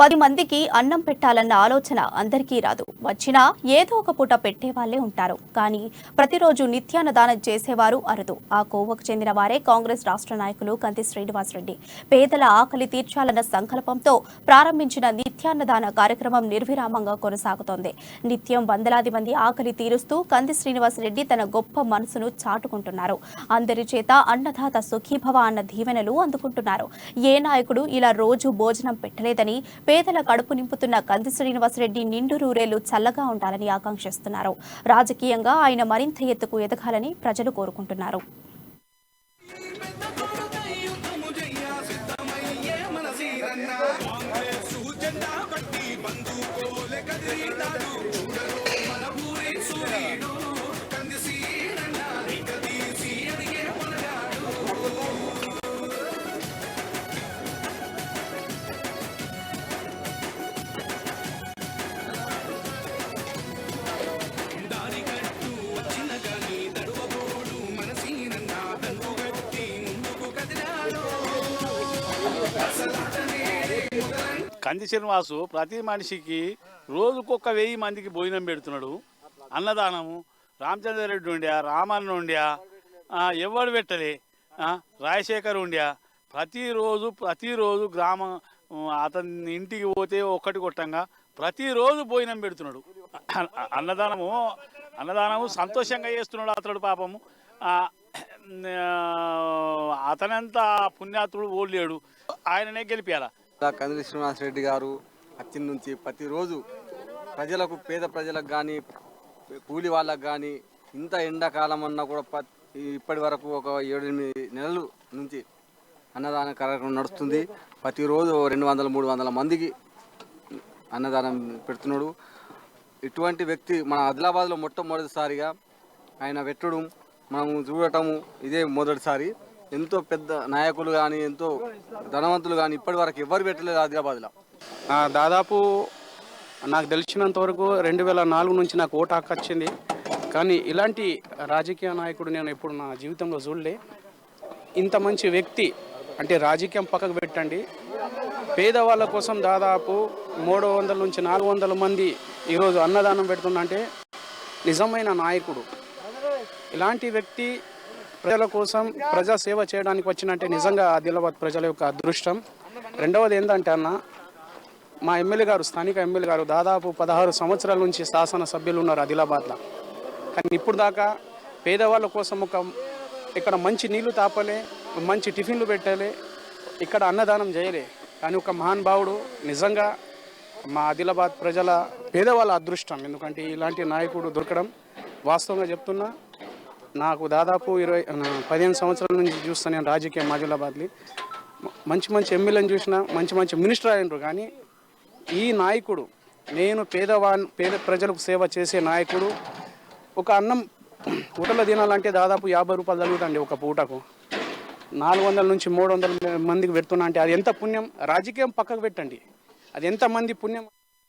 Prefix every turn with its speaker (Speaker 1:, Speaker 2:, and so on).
Speaker 1: 10 మందికి అన్నం పెట్టాలన్న ఆలోచన అందరికీ రాదు. వచ్చినా ఏదో ఒక పూట పెట్టేవాళ్లే ఉంటారు. కానీ ప్రతిరోజు నిత్యాన్నదానం చేసేవారు అరుదు. ఆ కోవకు చెందిన వారే కాంగ్రెస్ రాష్ట్ర నాయకులు కంది శ్రీనివాసరెడ్డి. పేదల ఆకలి తీర్చాలన్న సంకల్పంతో ప్రారంభించిన నిత్యాన్నదాన కార్యక్రమం నిర్విరామంగా కొనసాగుతోంది. నిత్యం వందలాది మంది ఆకలి తీరుస్తూ కంది శ్రీనివాసరెడ్డి తన గొప్ప మనసును చాటుకుంటున్నారు. అందరి చేత అన్నదాత సుఖీభవ అన్న దీవెనలు అందుకుంటున్నారు. ఏ నాయకుడు ఇలా రోజు భోజనం పెట్టలేదని పేదల కడుపు నింపుతున్న కంది శ్రీనివాసరెడ్డి నిండు నూరేళ్లు చల్లగా ఉండాలని ఆకాంక్షిస్తున్నారు. రాజకీయంగా ఆయన మరింత ఎత్తుకు ఎదగాలని ప్రజలు కోరుకుంటున్నారు.
Speaker 2: కంది శ్రీనివాసు ప్రతి మనిషికి రోజుకొక 1000 మందికి భోజనం పెడుతున్నాడు. అన్నదానము రామచంద్రారెడ్డి ఉండ్యా, రామన్న ఉండ్యా, ఎవడు పెట్టలే, రాజశేఖర్ ఉండ్యా, ప్రతిరోజు గ్రామం అతని ఇంటికి పోతే ఒక్కటి కొట్టంగా ప్రతిరోజు భోజనం పెడుతున్నాడు. అన్నదానము సంతోషంగా చేస్తున్నాడు అతడు. పాపము అతనంత పుణ్యాత్ముడు ఓడలేడు. ఆయననే గెలిపాల.
Speaker 3: కంది శ్రీనివాసరెడ్డి గారు అత్తి నుంచి ప్రతిరోజు ప్రజలకు, పేద ప్రజలకు కానీ, కూలి వాళ్ళకు కానీ, ఇంత ఎండాకాలం అన్నా కూడా ఇప్పటి వరకు ఒక 7-8 నెలలు నుంచి అన్నదాన కార్యక్రమం నడుస్తుంది. ప్రతిరోజు 200-300 మందికి అన్నదానం పెడుతున్నాడు. ఇటువంటి వ్యక్తి మన ఆదిలాబాద్లో మొట్టమొదటిసారిగా ఆయన పెట్టడం మనం చూడటము ఇదే మొదటిసారి. ఎంతో పెద్ద నాయకులు కానీ, ఎంతో ధనవంతులు కానీ ఇప్పటి వరకు ఎవరు పెట్టలేదు ఆదిలాబాద్లో.
Speaker 4: దాదాపు నాకు తెలిసినంత వరకు 2004 నుంచి నాకు ఓటు హక్కు వచ్చింది. కానీ ఇలాంటి రాజకీయ నాయకుడు నేను ఎప్పుడు నా జీవితంలో చూడలే. ఇంత మంచి వ్యక్తి అంటే రాజకీయం పక్కకు పెట్టండి, పేదవాళ్ళ కోసం దాదాపు 300 నుంచి 400 మంది ఈరోజు అన్నదానం పెడుతుందంటే నిజమైన నాయకుడు. ఇలాంటి వ్యక్తి ప్రజల కోసం ప్రజా సేవ చేయడానికి వచ్చినట్టే నిజంగా ఆదిలాబాద్ ప్రజల యొక్క అదృష్టం. రెండవది ఏంటంటే మా ఎమ్మెల్యే గారు, స్థానిక ఎమ్మెల్యే గారు దాదాపు 16 సంవత్సరాల నుంచి శాసనసభ్యులు ఉన్నారు ఆదిలాబాద్లో. కానీ ఇప్పుడు దాకా పేదవాళ్ళ కోసం ఇక్కడ మంచి నీళ్లు తాపలే, మంచి టిఫిన్లు పెట్టలే, ఇక్కడ అన్నదానం చేయలే. కానీ ఒక మహానుభావుడు నిజంగా మా ఆదిలాబాద్ ప్రజల పేదవాళ్ళ అదృష్టం. ఎందుకంటే ఇలాంటి నాయకుడు దొరకడం వాస్తవంగా చెప్తున్నా. నాకు దాదాపు 15 సంవత్సరాల నుంచి చూస్తాను నేను రాజకీయం ఆదిలాబాద్లో. మంచి ఎమ్మెల్యేని చూసిన, మంచి మినిస్టర్ అయినరు. కానీ ఈ నాయకుడు, నేను పేద ప్రజలకు సేవ చేసే నాయకుడు. ఒక అన్నం పూటలో తినాలంటే దాదాపు 50 రూపాయలు తగ్గుతుంది ఒక పూటకు. 400 నుంచి 300 మందికి పెడుతున్నా అంటే అది ఎంత పుణ్యం. రాజకీయం పక్కకు పెట్టండి, అది ఎంతమంది పుణ్యం.